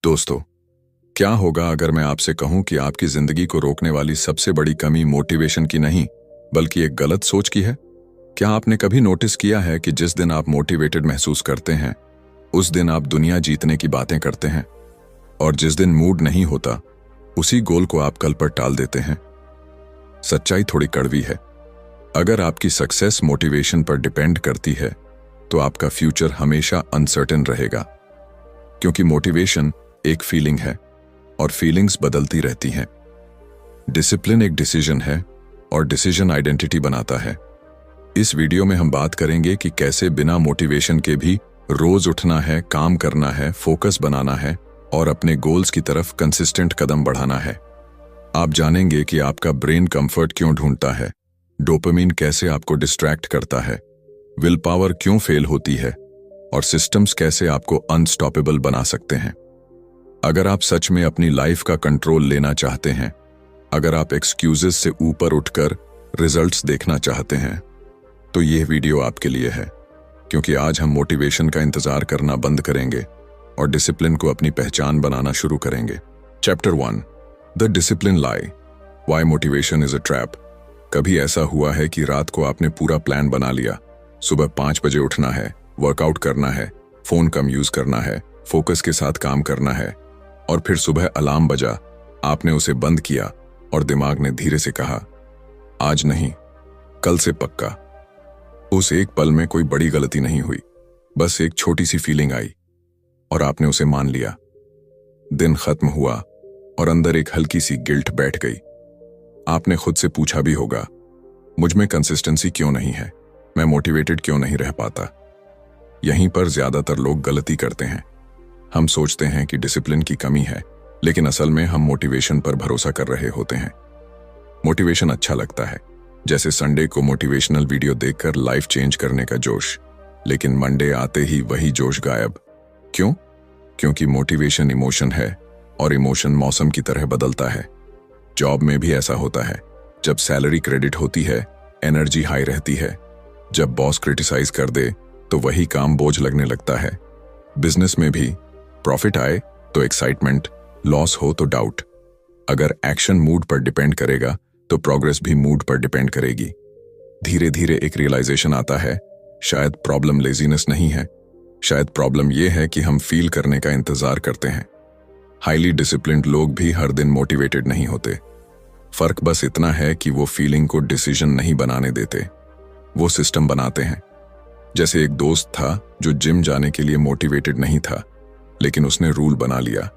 दोस्तों, क्या होगा अगर मैं आपसे कहूं कि आपकी जिंदगी को रोकने वाली सबसे बड़ी कमी मोटिवेशन की नहीं बल्कि एक गलत सोच की है। क्या आपने कभी नोटिस किया है कि जिस दिन आप मोटिवेटेड महसूस करते हैं उस दिन आप दुनिया जीतने की बातें करते हैं, और जिस दिन मूड नहीं होता उसी गोल को आप कल पर टाल देते हैं। सच्चाई थोड़ी कड़वी है। अगर आपकी सक्सेस मोटिवेशन पर डिपेंड करती है तो आपका फ्यूचर हमेशा अनसर्टेन रहेगा, क्योंकि मोटिवेशन एक फीलिंग है और फीलिंग्स बदलती रहती हैं। डिसिप्लिन एक डिसीजन है और डिसीजन आइडेंटिटी बनाता है। इस वीडियो में हम बात करेंगे कि कैसे बिना मोटिवेशन के भी रोज उठना है, काम करना है, फोकस बनाना है और अपने गोल्स की तरफ कंसिस्टेंट कदम बढ़ाना है। आप जानेंगे कि आपका ब्रेन कंफर्ट क्यों ढूंढता है, डोपामिन कैसे आपको डिस्ट्रैक्ट करता है, विल पावर क्यों फेल होती है और सिस्टम्स कैसे आपको अनस्टॉपेबल बना सकते हैं। अगर आप सच में अपनी लाइफ का कंट्रोल लेना चाहते हैं, अगर आप एक्सक्यूजेस से ऊपर उठकर रिजल्ट्स देखना चाहते हैं, तो यह वीडियो आपके लिए है, क्योंकि आज हम मोटिवेशन का इंतजार करना बंद करेंगे और डिसिप्लिन को अपनी पहचान बनाना शुरू करेंगे। Chapter 1, the discipline lie, why motivation is a trap. कभी ऐसा हुआ है कि रात को आपने पूरा प्लान बना लिया, सुबह 5 बजे उठना है, वर्कआउट करना है, फोन कम यूज करना है, फोकस के साथ काम करना है, और फिर सुबह अलार्म बजा, आपने उसे बंद किया और दिमाग ने धीरे से कहा, आज नहीं, कल से पक्का। उस एक पल में कोई बड़ी गलती नहीं हुई, बस एक छोटी सी फीलिंग आई और आपने उसे मान लिया। दिन खत्म हुआ और अंदर एक हल्की सी गिल्ट बैठ गई। आपने खुद से पूछा भी होगा, मुझ में कंसिस्टेंसी क्यों नहीं है, मैं मोटिवेटेड क्यों नहीं रह पाता। यहीं पर ज्यादातर लोग गलती करते हैं। हम सोचते हैं कि डिसिप्लिन की कमी है, लेकिन असल में हम मोटिवेशन पर भरोसा कर रहे होते हैं। मोटिवेशन अच्छा लगता है, जैसे संडे को मोटिवेशनल वीडियो देखकर लाइफ चेंज करने का जोश, लेकिन मंडे आते ही वही जोश गायब। क्यों? क्योंकि मोटिवेशन इमोशन है और इमोशन मौसम की तरह बदलता है। जॉब में भी ऐसा होता है, जब सैलरी क्रेडिट होती है एनर्जी हाई रहती है, जब बॉस क्रिटिसाइज कर दे तो वही काम बोझ लगने लगता है। बिजनेस में भी प्रॉफिट आए तो एक्साइटमेंट, लॉस हो तो डाउट। अगर एक्शन मूड पर डिपेंड करेगा तो प्रोग्रेस भी मूड पर डिपेंड करेगी। धीरे धीरे एक रियलाइजेशन आता है, शायद प्रॉब्लम लेजीनेस नहीं है, शायद प्रॉब्लम यह है कि हम फील करने का इंतजार करते हैं। हाईली डिसिप्लिन्ड लोग भी हर दिन मोटिवेटेड नहीं होते। फर्क बस इतना है कि वो फीलिंग को डिसीजन नहीं बनाने देते, वो सिस्टम बनाते हैं। जैसे एक दोस्त था जो जिम जाने के लिए मोटिवेटेड नहीं था, लेकिन उसने रूल बना लिया,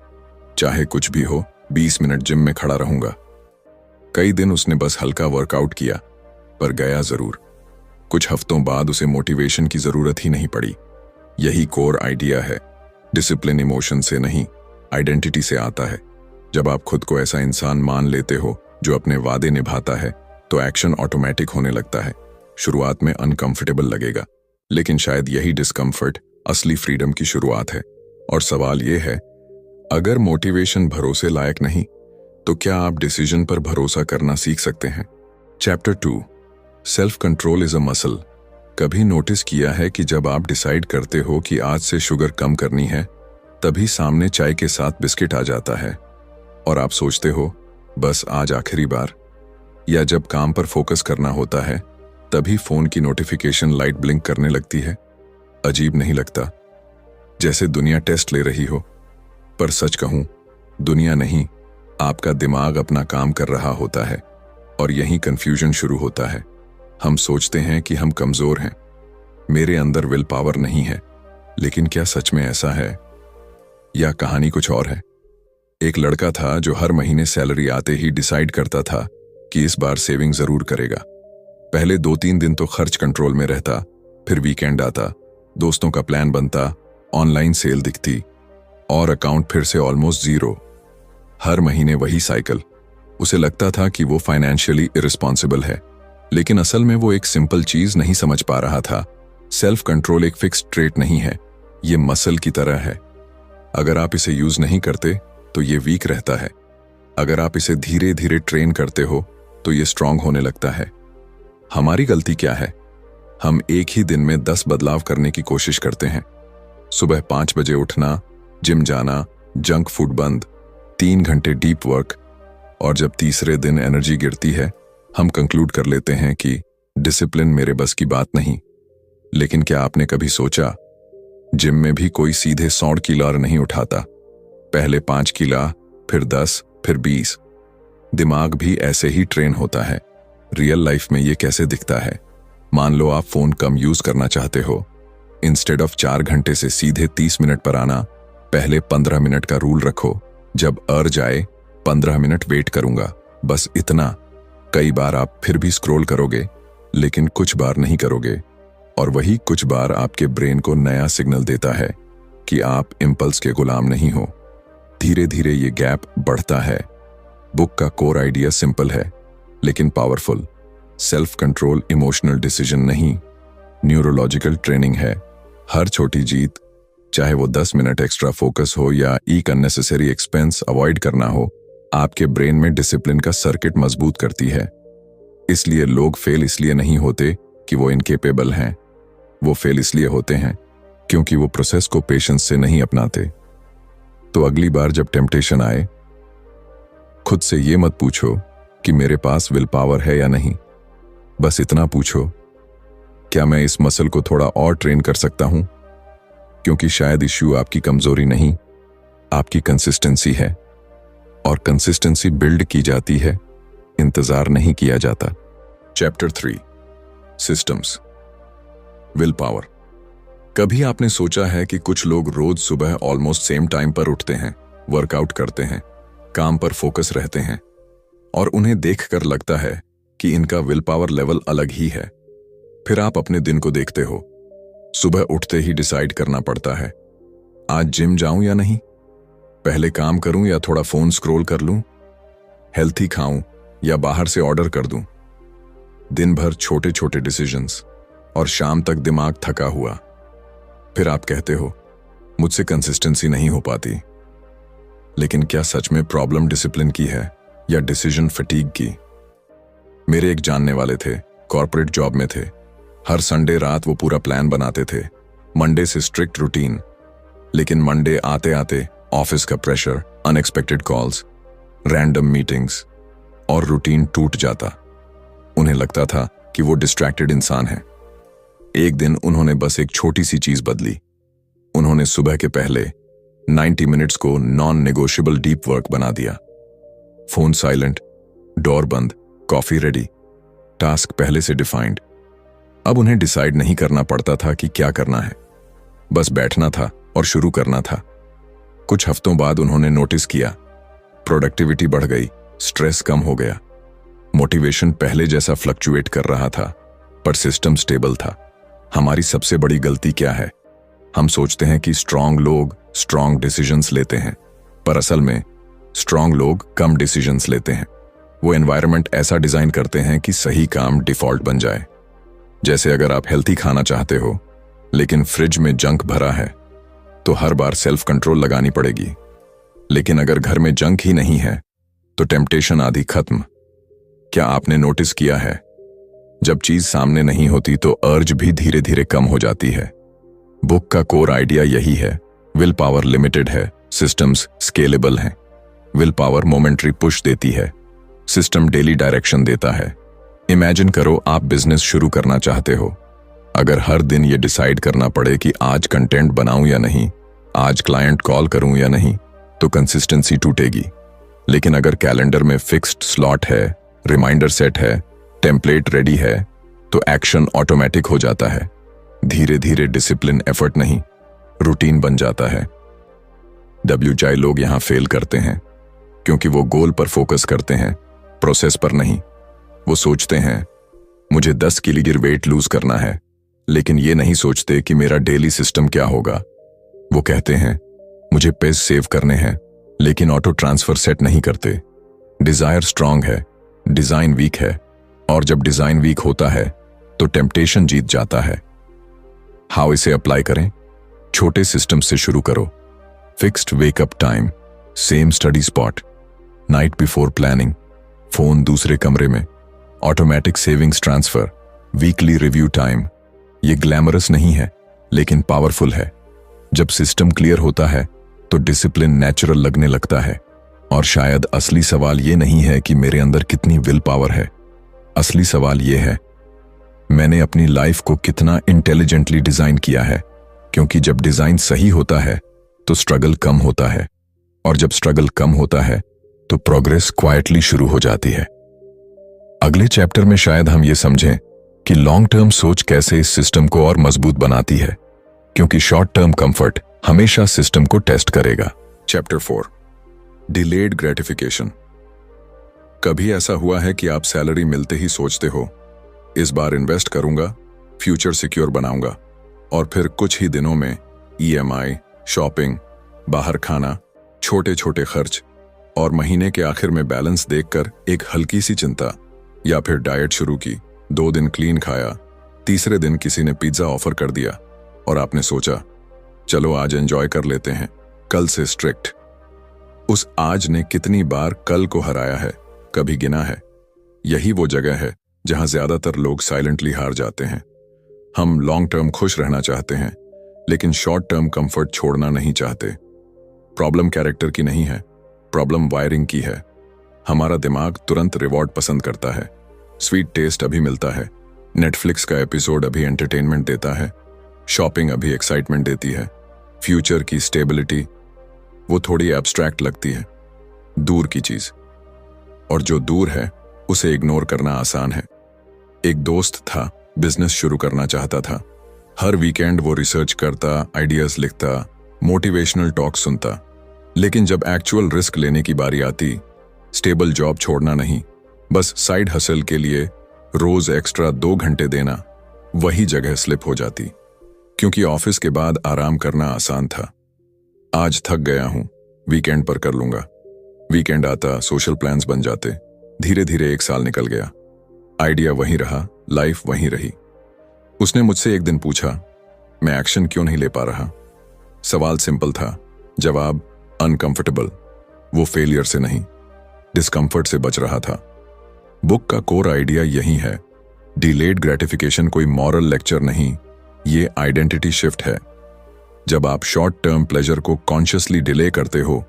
चाहे कुछ भी हो 20 मिनट जिम में खड़ा रहूंगा। कई दिन उसने बस हल्का वर्कआउट किया, पर गया जरूर। कुछ हफ्तों बाद उसे मोटिवेशन की जरूरत ही नहीं पड़ी। यही कोर आइडिया है, डिसिप्लिन इमोशन से नहीं, आइडेंटिटी से आता है। जब आप खुद को ऐसा इंसान मान लेते हो जो अपने वादे निभाता है, तो एक्शन ऑटोमेटिक होने लगता है। शुरुआत में अनकंफर्टेबल लगेगा, लेकिन शायद यही डिस्कम्फर्ट असली फ्रीडम की शुरुआत है। और सवाल यह है, अगर मोटिवेशन भरोसे लायक नहीं, तो क्या आप डिसीजन पर भरोसा करना सीख सकते हैं? Chapter 2, self control is a muscle. कभी नोटिस किया है कि जब आप डिसाइड करते हो कि आज से शुगर कम करनी है, तभी सामने चाय के साथ बिस्किट आ जाता है और आप सोचते हो बस आज आखिरी बार। या जब काम पर फोकस करना होता है, तभी फोन की नोटिफिकेशन लाइट ब्लिंक करने लगती है। अजीब नहीं लगता? जैसे दुनिया टेस्ट ले रही हो। पर सच कहूं, दुनिया नहीं, आपका दिमाग अपना काम कर रहा होता है, और यहीं कंफ्यूजन शुरू होता है। हम सोचते हैं कि हम कमजोर हैं, मेरे अंदर विल पावर नहीं है, लेकिन क्या सच में ऐसा है, या कहानी कुछ और है? एक लड़का था जो हर महीने सैलरी आते ही डिसाइड करता था कि इस बार सेविंग जरूर करेगा। पहले 2-3 दिन तो खर्च कंट्रोल में रहता, फिर वीकेंड आता, दोस्तों का प्लान बनता, ऑनलाइन सेल दिखती और अकाउंट फिर से ऑलमोस्ट जीरो। हर महीने वही साइकिल। उसे लगता था कि वो फाइनेंशियली इरिस्पॉन्सिबल है, लेकिन असल में वो एक सिंपल चीज नहीं समझ पा रहा था। सेल्फ कंट्रोल एक फिक्स्ड ट्रेट नहीं है, ये मसल की तरह है। अगर आप इसे यूज नहीं करते तो ये वीक रहता है। अगर आप इसे धीरे धीरे ट्रेन करते हो तो ये स्ट्रांग होने लगता है। हमारी गलती क्या है? हम एक ही दिन में 10 बदलाव करने की कोशिश करते हैं। सुबह 5 बजे उठना, जिम जाना, जंक फूड बंद, 3 घंटे डीप वर्क, और जब तीसरे दिन एनर्जी गिरती है, हम कंक्लूड कर लेते हैं कि डिसिप्लिन मेरे बस की बात नहीं। लेकिन क्या आपने कभी सोचा, जिम में भी कोई सीधे 100 किलो नहीं उठाता। पहले 5 किलो, फिर 10, फिर 20। दिमाग भी ऐसे ही ट्रेन होता है। रियल लाइफ में ये कैसे दिखता है? मान लो आप फोन कम यूज करना चाहते हो। इंस्टेड ऑफ 4 घंटे से सीधे 30 मिनट पर आना, पहले 15 मिनट का रूल रखो। जब अर्ज आए 15 मिनट वेट करूंगा, बस इतना। कई बार आप फिर भी स्क्रॉल करोगे, लेकिन कुछ बार नहीं करोगे, और वही कुछ बार आपके ब्रेन को नया सिग्नल देता है कि आप इंपल्स के गुलाम नहीं हो। धीरे धीरे ये गैप बढ़ता है। बुक का कोर आइडिया सिंपल है लेकिन powerful. Self control emotional decision नहीं, न्यूरोलॉजिकल ट्रेनिंग है। हर छोटी जीत, चाहे वो 10 मिनट एक्स्ट्रा फोकस हो या एक अननेसेसरी एक्सपेंस अवॉइड करना हो, आपके ब्रेन में डिसिप्लिन का सर्किट मजबूत करती है। इसलिए लोग फेल इसलिए नहीं होते कि वो इनकेपेबल हैं, वो फेल इसलिए होते हैं क्योंकि वो प्रोसेस को पेशेंस से नहीं अपनाते। तो अगली बार जब टेम्पटेशन आए, खुद से ये मत पूछो कि मेरे पास विल पावर है या नहीं। बस इतना पूछो, क्या मैं इस मसल को थोड़ा और ट्रेन कर सकता हूं? क्योंकि शायद इश्यू आपकी कमजोरी नहीं, आपकी कंसिस्टेंसी है, और कंसिस्टेंसी बिल्ड की जाती है, इंतजार नहीं किया जाता। Chapter 3, systems. Will power. कभी आपने सोचा है कि कुछ लोग रोज सुबह ऑलमोस्ट सेम टाइम पर उठते हैं, वर्कआउट करते हैं, काम पर फोकस रहते हैं, और उन्हें देखकर लगता है कि इनका विल पावर लेवल अलग ही है। फिर आप अपने दिन को देखते हो। सुबह उठते ही डिसाइड करना पड़ता है, आज जिम जाऊं या नहीं, पहले काम करूं या थोड़ा फोन स्क्रॉल कर लूं, हेल्थी खाऊं या बाहर से ऑर्डर कर दूं। दिन भर छोटे छोटे डिसीजंस, और शाम तक दिमाग थका हुआ। फिर आप कहते हो, मुझसे कंसिस्टेंसी नहीं हो पाती। लेकिन क्या सच में प्रॉब्लम डिसिप्लिन की है या डिसीजन फटीग की? मेरे एक जानने वाले थे, कॉर्पोरेट जॉब में थे। हर संडे रात वो पूरा प्लान बनाते थे, मंडे से स्ट्रिक्ट रूटीन। लेकिन मंडे आते आते ऑफिस का pressure, unexpected calls, random meetings, और रूटीन टूट जाता। उन्हें लगता था कि वो डिस्ट्रैक्टेड इंसान है। एक दिन उन्होंने बस एक छोटी सी चीज बदली। उन्होंने सुबह के पहले 90 मिनट्स को नॉन नेगोशिएबल डीप वर्क बना दिया। फोन साइलेंट, डोर बंद, कॉफी रेडी, टास्क पहले से डिफाइंड। अब उन्हें डिसाइड नहीं करना पड़ता था कि क्या करना है, बस बैठना था और शुरू करना था। कुछ हफ्तों बाद उन्होंने नोटिस किया, प्रोडक्टिविटी बढ़ गई, स्ट्रेस कम हो गया, मोटिवेशन पहले जैसा फ्लक्चुएट कर रहा था, पर सिस्टम स्टेबल था। हमारी सबसे बड़ी गलती क्या है? हम सोचते हैं कि स्ट्रांग लोग स्ट्रांग डिसीजंस लेते हैं, पर असल में स्ट्रांग लोग कम डिसीजंस लेते हैं। वो एनवायरनमेंट ऐसा डिजाइन करते हैं कि सही काम डिफॉल्ट बन जाए। जैसे अगर आप हेल्थी खाना चाहते हो लेकिन फ्रिज में जंक भरा है, तो हर बार सेल्फ कंट्रोल लगानी पड़ेगी। लेकिन अगर घर में जंक ही नहीं है तो टेम्पटेशन आधी खत्म। क्या आपने नोटिस किया है, जब चीज सामने नहीं होती तो अर्ज भी धीरे धीरे कम हो जाती है? बुक का कोर आइडिया यही है। विल पावर लिमिटेड है, सिस्टम्स स्केलेबल हैं। विल पावर मोमेंट्री पुश देती है, सिस्टम डेली डायरेक्शन देता है। इमेजिन करो आप बिजनेस शुरू करना चाहते हो। अगर हर दिन ये डिसाइड करना पड़े कि आज कंटेंट बनाऊं या नहीं, आज क्लाइंट कॉल करूं या नहीं, तो कंसिस्टेंसी टूटेगी। लेकिन अगर कैलेंडर में फिक्स्ड स्लॉट है, रिमाइंडर सेट है, टेम्पलेट रेडी है, तो एक्शन ऑटोमेटिक हो जाता है। धीरे धीरे डिसिप्लिन एफर्ट नहीं, रूटीन बन जाता है। WHI लोग यहां फेल करते हैं क्योंकि वो गोल पर फोकस करते हैं, प्रोसेस पर नहीं। वो सोचते हैं मुझे 10 किलोग्राम वेट लूज करना है, लेकिन ये नहीं सोचते कि मेरा डेली सिस्टम क्या होगा। वो कहते हैं मुझे पैसे सेव करने हैं, लेकिन ऑटो ट्रांसफर सेट नहीं करते। डिजायर स्ट्रांग है, डिजाइन वीक है, और जब डिजाइन वीक होता है तो टेम्पटेशन जीत जाता है। हाउ इसे अप्लाई करें? छोटे सिस्टम से शुरू करो। Fixed wake up time, same study spot, night before planning, phone दूसरे कमरे में, automatic savings transfer, weekly review time. ये ग्लैमरस नहीं है लेकिन पावरफुल है। जब सिस्टम क्लियर होता है तो डिसिप्लिन नेचुरल लगने लगता है। और शायद असली सवाल ये नहीं है कि मेरे अंदर कितनी विल पावर है। असली सवाल ये है, मैंने अपनी लाइफ को कितना इंटेलिजेंटली डिजाइन किया है। क्योंकि जब डिजाइन सही होता है तो स्ट्रगल कम होता है, और जब स्ट्रगल कम होता है तो प्रोग्रेस क्वाइटली शुरू हो जाती है। अगले चैप्टर में शायद हम ये समझें कि लॉन्ग टर्म सोच कैसे इस सिस्टम को और मजबूत बनाती है, क्योंकि शॉर्ट टर्म कंफर्ट हमेशा सिस्टम को टेस्ट करेगा। Chapter 4, delayed gratification. कभी ऐसा हुआ है कि आप सैलरी मिलते ही सोचते हो, इस बार इन्वेस्ट करूंगा, फ्यूचर सिक्योर बनाऊंगा, और फिर कुछ ही दिनों में EMI, शॉपिंग, बाहर खाना, छोटे छोटे खर्च, और महीने के आखिर में बैलेंस देखकर एक हल्की सी चिंता, या फिर डाइट शुरू की, 2 दिन क्लीन खाया, तीसरे दिन किसी ने पिज्जा ऑफर कर दिया और आपने सोचा चलो आज एंजॉय कर लेते हैं, कल से स्ट्रिक्ट। उस आज ने कितनी बार कल को हराया है, कभी गिना है? यही वो जगह है जहां ज्यादातर लोग साइलेंटली हार जाते हैं। हम लॉन्ग टर्म खुश रहना चाहते हैं, लेकिन शॉर्ट टर्म कंफर्ट छोड़ना नहीं चाहते। प्रॉब्लम कैरेक्टर की नहीं है, प्रॉब्लम वायरिंग की है। हमारा दिमाग तुरंत रिवॉर्ड पसंद करता है, स्वीट टेस्ट अभी मिलता है, नेटफ्लिक्स का एपिसोड अभी एंटरटेनमेंट देता है, शॉपिंग अभी एक्साइटमेंट देती है, फ्यूचर की स्टेबिलिटी वो थोड़ी एब्स्ट्रैक्ट लगती है, दूर की चीज। और जो दूर है उसे इग्नोर करना आसान है। एक दोस्त था, बिजनेस शुरू करना चाहता था। हर वीकेंड वो रिसर्च करता, आइडियाज लिखता, मोटिवेशनल टॉक सुनता। लेकिन जब एक्चुअल रिस्क लेने की बारी आती, स्टेबल जॉब छोड़ना नहीं, बस साइड हसल के लिए रोज एक्स्ट्रा 2 घंटे देना, वही जगह स्लिप हो जाती। क्योंकि ऑफिस के बाद आराम करना आसान था। आज थक गया हूं, वीकेंड पर कर लूंगा। वीकेंड आता, सोशल प्लान्स बन जाते, धीरे धीरे 1 साल निकल गया। आइडिया वहीं रहा, लाइफ वहीं रही। उसने मुझसे एक दिन पूछा, मैं एक्शन क्यों नहीं ले पा रहा? सवाल सिंपल था, जवाब अनकंफर्टेबल। वो फेलियर से नहीं, डिस्कंफर्ट से बच रहा था। बुक का कोर आइडिया यही है, डिलेड ग्रेटिफिकेशन कोई मॉरल लेक्चर नहीं, ये आइडेंटिटी शिफ्ट है। जब आप शॉर्ट टर्म प्लेजर को कॉन्शियसली डिले करते हो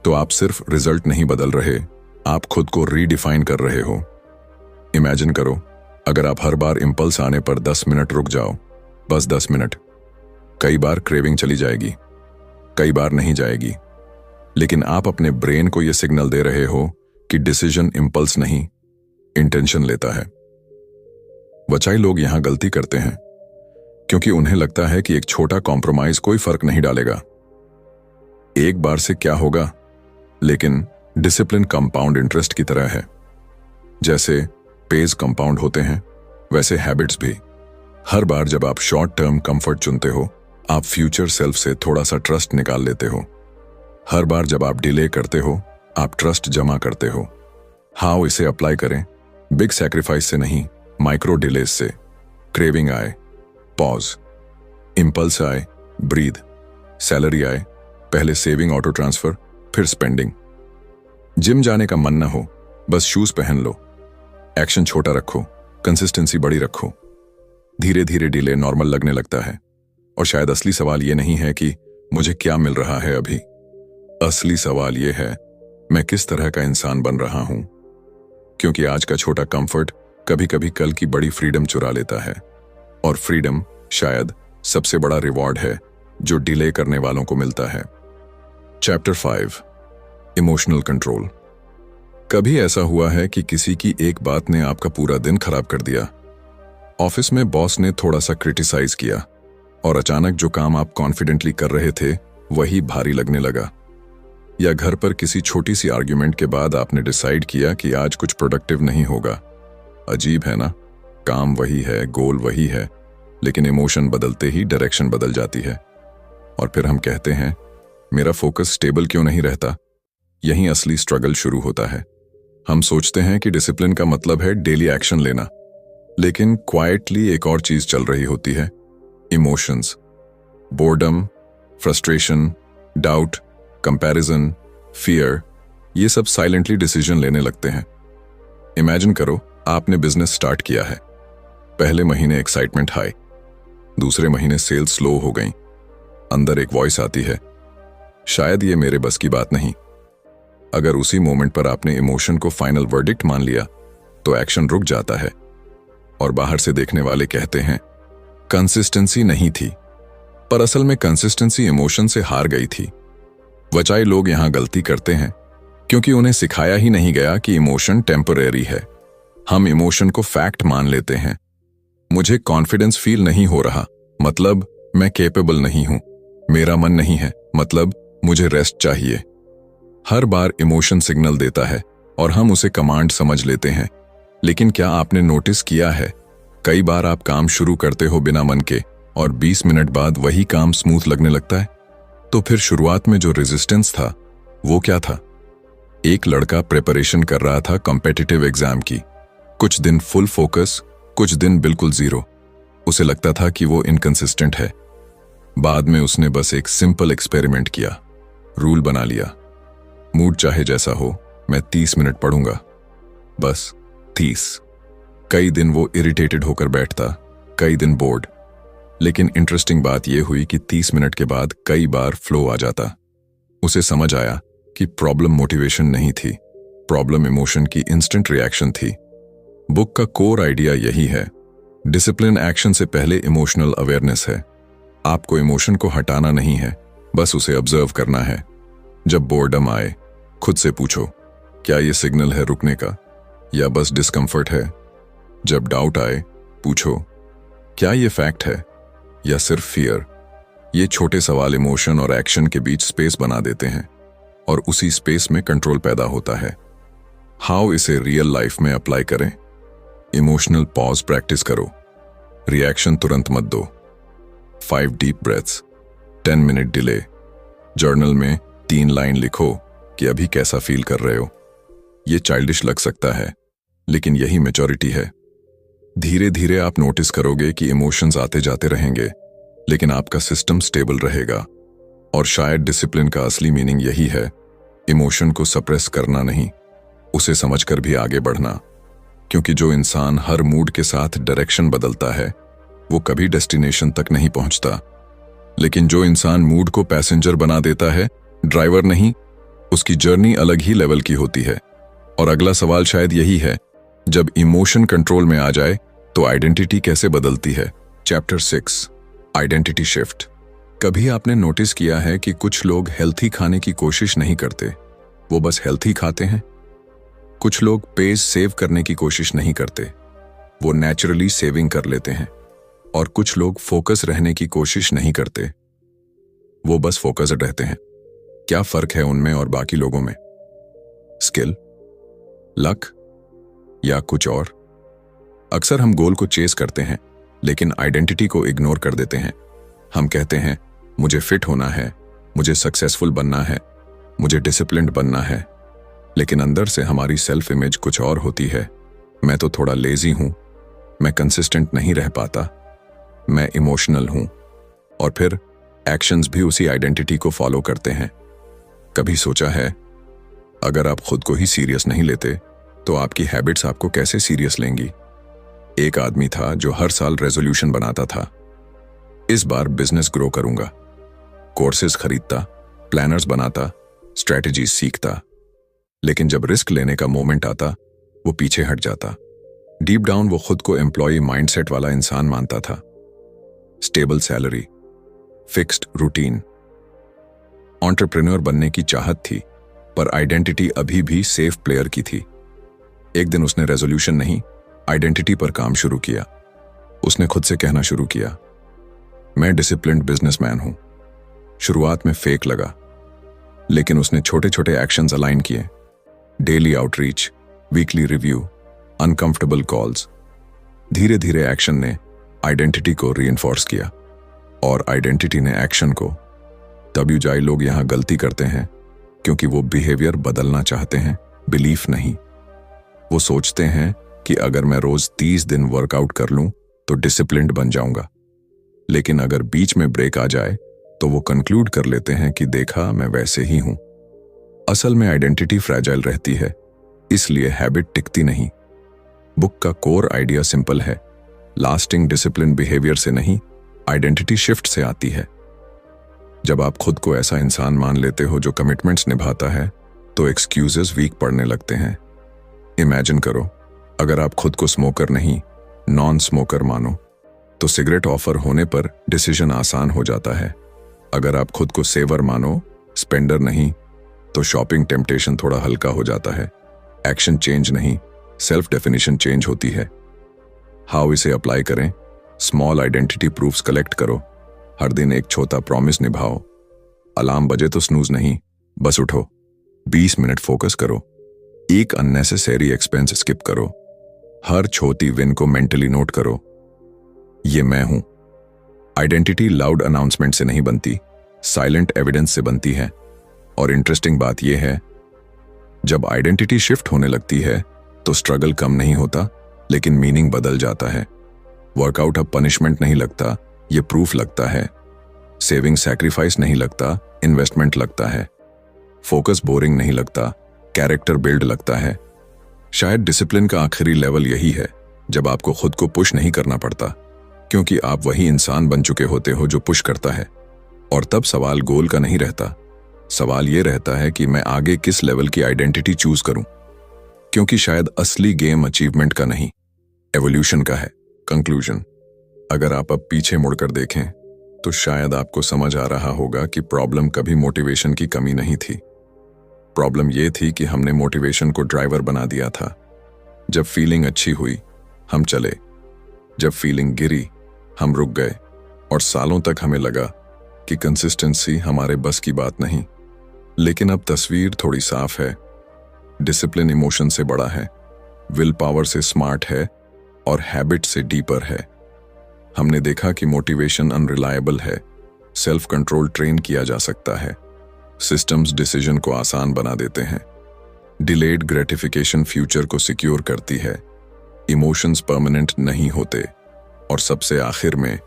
तो आप सिर्फ रिजल्ट नहीं बदल रहे, आप खुद को रीडिफाइन कर रहे हो। इमेजिन करो, अगर आप हर बार इंपल्स आने पर 10 मिनट रुक जाओ, बस 10 मिनट। कई बार क्रेविंग चली जाएगी, कई बार नहीं जाएगी, लेकिन आप अपने ब्रेन को यह सिग्नल दे रहे हो कि डिसीजन इंपल्स नहीं, इंटेंशन लेता है। वचाई लोग यहां गलती करते हैं क्योंकि उन्हें लगता है कि एक छोटा कॉम्प्रोमाइज कोई फर्क नहीं डालेगा, एक बार से क्या होगा। लेकिन डिसिप्लिन कंपाउंड इंटरेस्ट की तरह है। जैसे पेज कंपाउंड होते हैं, वैसे हैबिट्स भी। हर बार जब आप शॉर्ट टर्म कंफर्ट चुनते हो, आप फ्यूचर सेल्फ से थोड़ा सा ट्रस्ट निकाल लेते हो। हर बार जब आप डिले करते हो, आप ट्रस्ट जमा करते हो। हाउ इसे अप्लाई करें? बिग सैक्रिफाइस से नहीं, माइक्रो डिलेज से। क्रेविंग आए, पॉज। इंपल्स आए, ब्रीद। सैलरी आए, पहले सेविंग ऑटो ट्रांसफर, फिर स्पेंडिंग। जिम जाने का मन न हो, बस शूज पहन लो। एक्शन छोटा रखो, कंसिस्टेंसी बड़ी रखो। धीरे धीरे डिले नॉर्मल लगने लगता है। और शायद असली सवाल यह नहीं है कि मुझे क्या मिल रहा है अभी। असली सवाल यह है, मैं किस तरह का इंसान बन रहा हूं। क्योंकि आज का छोटा कंफर्ट कभी कभी कल की बड़ी फ्रीडम चुरा लेता है। और फ्रीडम शायद सबसे बड़ा रिवॉर्ड है जो डिले करने वालों को मिलता है। Chapter 5, emotional control. कभी ऐसा हुआ है कि किसी की एक बात ने आपका पूरा दिन खराब कर दिया? ऑफिस में बॉस ने थोड़ा सा क्रिटिसाइज किया और अचानक जो काम आप कॉन्फिडेंटली कर रहे थे वही भारी लगने लगा। या घर पर किसी छोटी सी आर्ग्यूमेंट के बाद आपने डिसाइड किया कि आज कुछ प्रोडक्टिव नहीं होगा। अजीब है ना, काम वही है, गोल वही है, लेकिन इमोशन बदलते ही डायरेक्शन बदल जाती है। और फिर हम कहते हैं, मेरा फोकस स्टेबल क्यों नहीं रहता? यहीं असली स्ट्रगल शुरू होता है। हम सोचते हैं कि डिसिप्लिन का मतलब है डेली एक्शन लेना, लेकिन क्वाइटली एक और चीज चल रही होती है, emotions. Boredom, frustration, doubt, comparison, fear, ये सब साइलेंटली डिसीजन लेने लगते हैं। इमेजिन करो, आपने बिजनेस स्टार्ट किया है। पहले महीने एक्साइटमेंट हाई, दूसरे महीने सेल्स स्लो हो गई। अंदर एक वॉइस आती है, शायद ये मेरे बस की बात नहीं। अगर उसी मोमेंट पर आपने इमोशन को फाइनल वर्डिक्ट मान लिया तो एक्शन रुक जाता है और बाहर से देखने वाले कहते हैं कंसिस्टेंसी नहीं थी, पर असल में कंसिस्टेंसी इमोशन से हार गई थी। वचाई लोग यहां गलती करते हैं क्योंकि उन्हें सिखाया ही नहीं गया कि इमोशन टेम्परेरी है। हम इमोशन को फैक्ट मान लेते हैं। मुझे कॉन्फिडेंस फील नहीं हो रहा, मतलब मैं कैपेबल नहीं हूं। मेरा मन नहीं है, मतलब मुझे रेस्ट चाहिए। हर बार इमोशन सिग्नल देता है और हम उसे कमांड समझ लेते हैं। लेकिन क्या आपने नोटिस किया है, कई बार आप काम शुरू करते हो बिना मन के और 20 मिनट बाद वही काम स्मूथ लगने लगता है। तो फिर शुरुआत में जो रेजिस्टेंस था वो क्या था? एक लड़का प्रिपरेशन कर रहा था कॉम्पिटिटिव एग्जाम की। कुछ दिन फुल फोकस, कुछ दिन बिल्कुल जीरो। उसे लगता था कि वो इनकंसिस्टेंट है। बाद में उसने बस एक सिंपल एक्सपेरिमेंट किया, रूल बना लिया, मूड चाहे जैसा हो मैं 30 मिनट पढ़ूंगा, बस 30। कई दिन वो इरिटेटेड होकर बैठता, कई दिन बोर्ड। लेकिन इंटरेस्टिंग बात यह हुई कि 30 मिनट के बाद कई बार फ्लो आ जाता। उसे समझ आया कि प्रॉब्लम मोटिवेशन नहीं थी, प्रॉब्लम इमोशन की इंस्टेंट रिएक्शन थी। बुक का कोर आइडिया यही है, डिसिप्लिन एक्शन से पहले इमोशनल अवेयरनेस है। आपको इमोशन को हटाना नहीं है, बस उसे ऑब्जर्व करना है। जब बोर्डम आए, खुद से पूछो, क्या ये सिग्नल है रुकने का या बस डिस्कंफर्ट है? जब डाउट आए, पूछो, क्या ये फैक्ट है या सिर्फ फियर? ये छोटे सवाल इमोशन और एक्शन के बीच स्पेस बना देते हैं और उसी स्पेस में कंट्रोल पैदा होता है। हाउ इसे रियल लाइफ में अप्लाई करें? इमोशनल पॉज प्रैक्टिस करो। रिएक्शन तुरंत मत दो। 5 deep breaths, 10 minute delay. Journal में 3 लाइन लिखो कि अभी कैसा फील कर रहे हो। ये चाइल्डिश लग सकता है, लेकिन यही मैच्योरिटी है। धीरे धीरे आप नोटिस करोगे कि इमोशंस आते जाते रहेंगे, लेकिन आपका सिस्टम स्टेबल रहेगा। और शायद डिसिप्लिन का असली मीनिंग यही है, इमोशन को सप्रेस करना नहीं, उसे समझकर भी आगे बढ़ना। क्योंकि जो इंसान हर मूड के साथ डायरेक्शन बदलता है वो कभी डेस्टिनेशन तक नहीं पहुंचता। लेकिन जो इंसान मूड को पैसेंजर बना देता है, ड्राइवर नहीं, उसकी जर्नी अलग ही लेवल की होती है। और अगला सवाल शायद यही है, जब इमोशन कंट्रोल में आ जाए तो आइडेंटिटी कैसे बदलती है? Chapter 6, identity shift. कभी आपने नोटिस किया है कि कुछ लोग हेल्थी खाने की कोशिश नहीं करते, वो बस हेल्थी खाते हैं? कुछ लोग पेस सेव करने की कोशिश नहीं करते, वो नेचुरली सेविंग कर लेते हैं। और कुछ लोग फोकस रहने की कोशिश नहीं करते, वो बस फोकस्ड रहते हैं। क्या फर्क है उनमें और बाकी लोगों में? स्किल, लक या कुछ और? अक्सर हम गोल को चेस करते हैं लेकिन आइडेंटिटी को इग्नोर कर देते हैं। हम कहते हैं मुझे फिट होना है, मुझे सक्सेसफुल बनना है, मुझे डिसिप्लिन्ड बनना है। लेकिन अंदर से हमारी सेल्फ इमेज कुछ और होती है। मैं तो थोड़ा लेजी हूं, मैं कंसिस्टेंट नहीं रह पाता, मैं इमोशनल हूं। और फिर एक्शंस भी उसी आइडेंटिटी को फॉलो करते हैं। कभी सोचा है, अगर आप खुद को ही सीरियस नहीं लेते तो आपकी हैबिट्स आपको कैसे सीरियस लेंगी? एक आदमी था जो हर साल रेजोल्यूशन बनाता था, इस बार बिजनेस ग्रो करूंगा। कोर्सेज खरीदता, प्लानर्स बनाता, स्ट्रेटजीज सीखता। लेकिन जब रिस्क लेने का मोमेंट आता, वो पीछे हट जाता। डीप डाउन वो खुद को एम्प्लॉय माइंडसेट वाला इंसान मानता था। Stable salary, fixed routine, entrepreneur बनने की चाहत थी, पर आइडेंटिटी अभी भी सेफ प्लेयर की थी। एक दिन उसने रेजोल्यूशन नहीं, आइडेंटिटी पर काम शुरू किया। उसने खुद से कहना शुरू किया, मैं डिसिप्लिन्ड बिजनेसमैन हूं। शुरुआत में फेक लगा, लेकिन उसने छोटे छोटे एक्शंस अलाइन किए। Daily outreach, weekly review, uncomfortable calls. धीरे धीरे एक्शन ने आइडेंटिटी को रीइंफोर्स किया और आइडेंटिटी ने एक्शन को। WJ लोग यहां गलती करते हैं क्योंकि वो बिहेवियर बदलना चाहते हैं, बिलीफ नहीं। वो सोचते हैं कि अगर मैं रोज 30 दिन वर्कआउट कर लूं तो डिसिप्लिन्ड बन जाऊंगा। लेकिन अगर बीच में ब्रेक आ जाए तो वो कंक्लूड कर लेते हैं कि देखा, मैं वैसे ही हूं। असल में आइडेंटिटी फ्रैजाइल रहती है, इसलिए हैबिट टिकती नहीं। बुक का कोर आइडिया सिंपल है, लास्टिंग डिसिप्लिन बिहेवियर से नहीं, आइडेंटिटी शिफ्ट से आती है। जब आप खुद को ऐसा इंसान मान लेते हो जो कमिटमेंट्स निभाता है, तो एक्सक्यूजेस वीक पड़ने लगते हैं। इमेजिन करो, अगर आप खुद को स्मोकर नहीं, नॉन स्मोकर मानो, तो सिगरेट ऑफर होने पर डिसीजन आसान हो जाता है। अगर आप खुद को सेवर मानो, स्पेंडर नहीं, तो शॉपिंग टेम्पटेशन थोड़ा हल्का हो जाता है। एक्शन चेंज नहीं, सेल्फ डेफिनेशन चेंज होती है। हाउ इसे अप्लाई करें? स्मॉल आइडेंटिटी प्रूफ्स कलेक्ट करो। हर दिन एक छोटा प्रॉमिस निभाओ। अलार्म बजे तो स्नूज नहीं, बस उठो। 20 मिनट फोकस करो। एक अननेसेसरी एक्सपेंस स्किप करो। हर छोटी विन को मेंटली नोट करो। ये मैं हूं। आइडेंटिटी लाउड अनाउंसमेंट से नहीं बनती, साइलेंट एविडेंस से बनती है। और इंटरेस्टिंग बात यह है, जब आइडेंटिटी शिफ्ट होने लगती है तो स्ट्रगल कम नहीं होता, लेकिन मीनिंग बदल जाता है। वर्कआउट अब पनिशमेंट नहीं लगता, ये प्रूफ लगता है। सेविंग सैक्रिफाइस नहीं लगता, इन्वेस्टमेंट लगता है। फोकस बोरिंग नहीं लगता, कैरेक्टर बिल्ड लगता है। शायद डिसिप्लिन का आखिरी लेवल यही है, जब आपको खुद को पुश नहीं करना पड़ता, क्योंकि आप वही इंसान बन चुके होते हो जो पुश करता है। और तब सवाल गोल का नहीं रहता, सवाल ये रहता है कि मैं आगे किस लेवल की आइडेंटिटी चूज करूं। क्योंकि शायद असली गेम अचीवमेंट का नहीं, एवोल्यूशन का है। कंक्लूजन, अगर आप अब पीछे मुड़कर देखें तो शायद आपको समझ आ रहा होगा कि प्रॉब्लम कभी मोटिवेशन की कमी नहीं थी। प्रॉब्लम यह थी कि हमने मोटिवेशन को ड्राइवर बना दिया था। जब फीलिंग अच्छी हुई, हम चले। जब फीलिंग गिरी, हम रुक गए। और सालों तक हमें लगा कि कंसिस्टेंसी हमारे बस की बात नहीं। लेकिन अब तस्वीर थोड़ी साफ है। डिसिप्लिन इमोशन से बड़ा है, विल पावर से स्मार्ट है, और हैबिट से डीपर है। हमने देखा कि मोटिवेशन अनरिलायबल है, सेल्फ कंट्रोल ट्रेन किया जा सकता है, सिस्टम्स डिसीजन को आसान बना देते हैं, डिलेड ग्रेटिफिकेशन फ्यूचर को सिक्योर करती है, इमोशंस परमानेंट नहीं होते, और सबसे आखिर में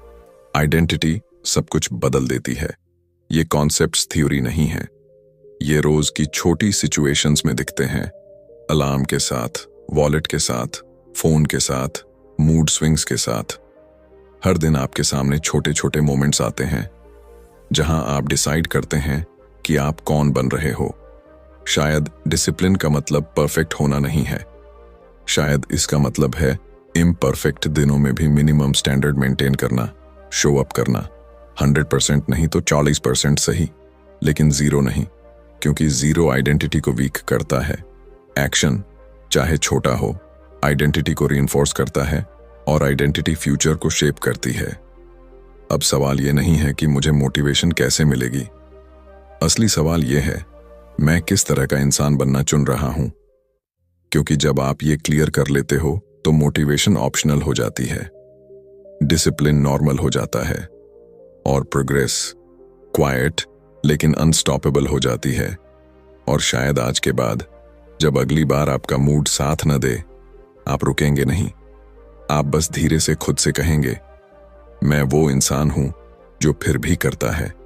आइडेंटिटी सब कुछ बदल देती है। ये कॉन्सेप्ट्स थ्योरी नहीं है, ये रोज की छोटी सिचुएशंस में दिखते हैं। अलार्म के साथ, वॉलेट के साथ, फोन के साथ, मूड स्विंग्स के साथ। हर दिन आपके सामने छोटे छोटे मोमेंट्स आते हैं जहां आप डिसाइड करते हैं कि आप कौन बन रहे हो। शायद डिसिप्लिन का मतलब परफेक्ट होना नहीं है, शायद इसका मतलब है इम्परफेक्ट दिनों में भी मिनिमम स्टैंडर्ड मेंटेन करना, शो अप करना। 100% नहीं तो 40% सही, लेकिन जीरो नहीं, क्योंकि जीरो आइडेंटिटी को वीक करता है। एक्शन चाहे छोटा हो, आइडेंटिटी को रीइंफोर्स करता है, और आइडेंटिटी फ्यूचर को शेप करती है। अब सवाल यह नहीं है कि मुझे मोटिवेशन कैसे मिलेगी, असली सवाल यह है, मैं किस तरह का इंसान बनना चुन रहा हूं। क्योंकि जब आप ये क्लियर कर लेते हो तो मोटिवेशन ऑप्शनल हो जाती है, डिसिप्लिन नॉर्मल हो जाता है, और प्रोग्रेस क्वाइट लेकिन अनस्टॉपेबल हो जाती है। और शायद आज के बाद जब अगली बार आपका मूड साथ न दे, आप रुकेंगे नहीं, आप बस धीरे से खुद से कहेंगे, मैं वो इंसान हूं जो फिर भी करता है।